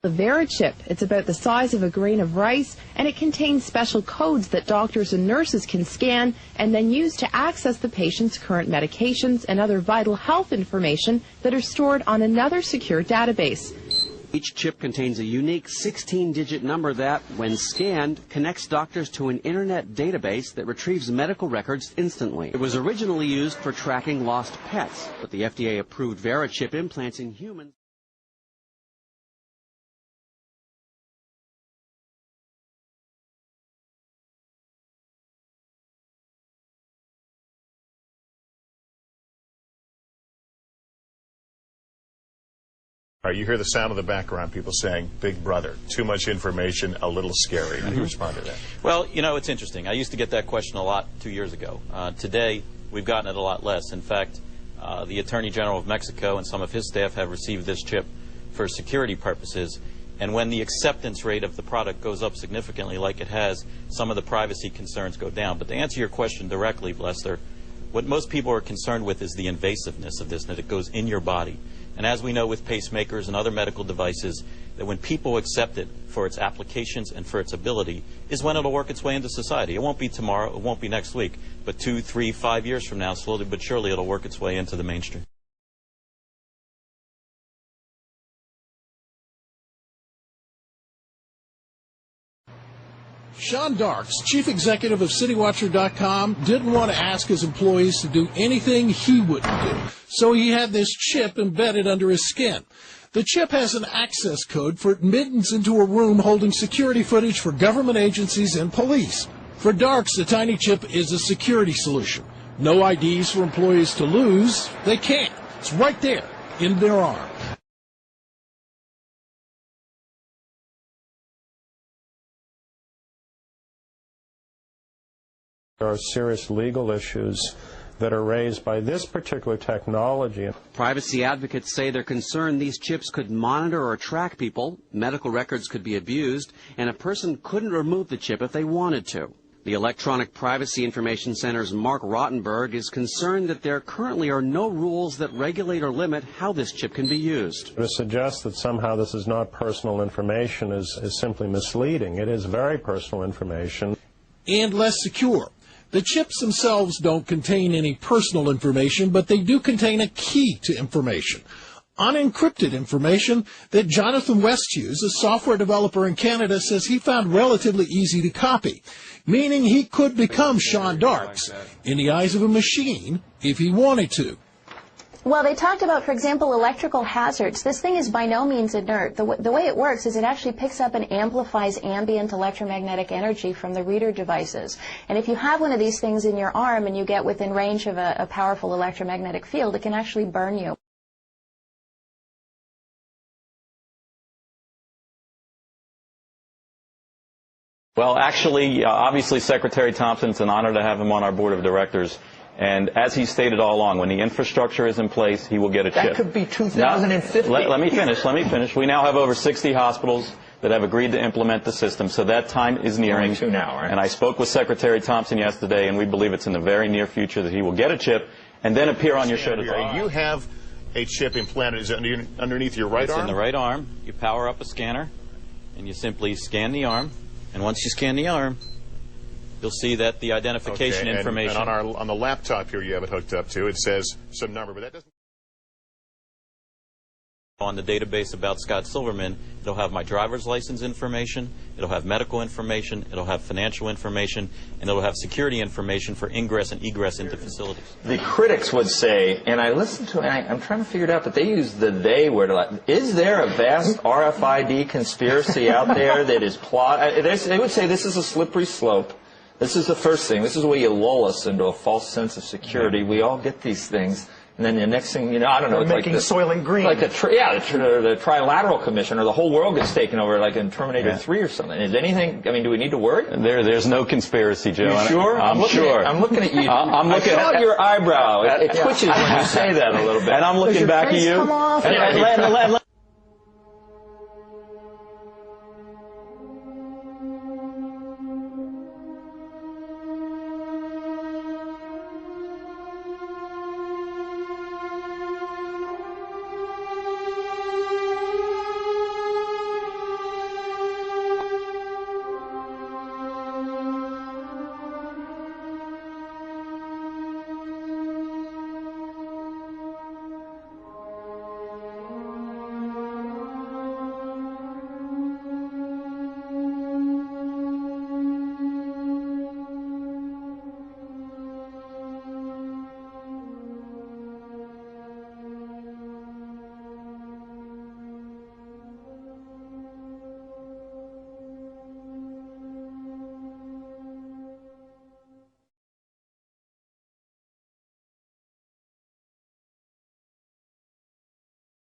The VeriChip. It's about the size of a grain of rice, and it contains special codes that doctors and nurses can scan and then use to access the patient's current medications and other vital health information that are stored on another secure database. Each chip contains a unique 16-digit number that, when scanned, connects doctors to an internet database that retrieves medical records instantly. It was originally used for tracking lost pets, but the FDA approved VeriChip implants in humans. You hear the sound of the background, people saying, "Big brother, too much information, a little scary." How do you respond to that? Well, you know, it's interesting. I used to get that question a lot 2 years ago. Today, we've gotten it a lot less. In fact, the Attorney General of Mexico and some of his staff have received this chip for security purposes. And when the acceptance rate of the product goes up significantly, like it has, some of the privacy concerns go down. But to answer your question directly, Lester, what most people are concerned with is the invasiveness of this, that it goes in your body. And as we know with pacemakers and other medical devices, that when people accept it for its applications and for its ability is when it'll work its way into society. It won't be tomorrow, it won't be next week, but 2, 3, 5 years from now, slowly but surely it'll work its way into the mainstream. Sean Darks, chief executive of CityWatcher.com, didn't want to ask his employees to do anything he wouldn't do, so he had this chip embedded under his skin. The chip has an access code for admittance into a room holding security footage for government agencies and police. For Darks, the tiny chip is a security solution. No IDs for employees to lose. They can't. It's right there in their arm. There are serious legal issues that are raised by this particular technology. Privacy advocates say they're concerned these chips could monitor or track people, medical records could be abused, and a person couldn't remove the chip if they wanted to. The Electronic Privacy Information Center's Mark Rottenberg is concerned that there currently are no rules that regulate or limit how this chip can be used. To suggest that somehow this is not personal information is simply misleading. It is very personal information. And less secure. The chips themselves don't contain any personal information, but they do contain a key to information. Unencrypted information that Jonathan Westhughes, a software developer in Canada, says he found relatively easy to copy, meaning he could become Sean Darks in the eyes of a machine if he wanted to. Well, they talked about, for example, electrical hazards. This thing is by no means inert. The way it works is it actually picks up and amplifies ambient electromagnetic energy from the reader devices. And if you have one of these things in your arm and you get within range of a powerful electromagnetic field, it can actually burn you. Well, actually, obviously, Secretary Thompson, it's an honor to have him on our board of directors. And as he stated all along, when the infrastructure is in place, he will get a chip. That could be 2050. Let me finish. We now have over 60 hospitals that have agreed to implement the system, so that time is nearing. Only 2 now, right? And I spoke with Secretary Thompson yesterday, and we believe it's in the very near future that he will get a chip and then appear on your show to talk. You have a chip implanted. Is it underneath your right arm? It's in the right arm. You power up a scanner, and you simply scan the arm. And once you scan the arm, you'll see that the identification information. And on the laptop here you have it hooked up to, it says some number, but that doesn't. On the database about Scott Silverman, it'll have my driver's license information, it'll have medical information, it'll have financial information, and it'll have security information for ingress and egress into facilities. The critics would say, and I listened to it, and I'm trying to figure it out, but they use the "they" word a lot. Is there a vast RFID conspiracy out there that is they would say this is a slippery slope. This is the first thing. This is where you lull us into a false sense of security. We all get these things. And then the next thing, you know, I don't know. It's making like Soylent Green. Like the Trilateral Commission, or the whole world gets taken over, like in Terminator 3 or something. Is anything? I mean, do we need to worry? There's no conspiracy, Joe. You sure? I'm sure. I'm looking at you. I'm looking at your eyebrow. It twitches when you say that a little bit. And I'm looking back at you. Come off.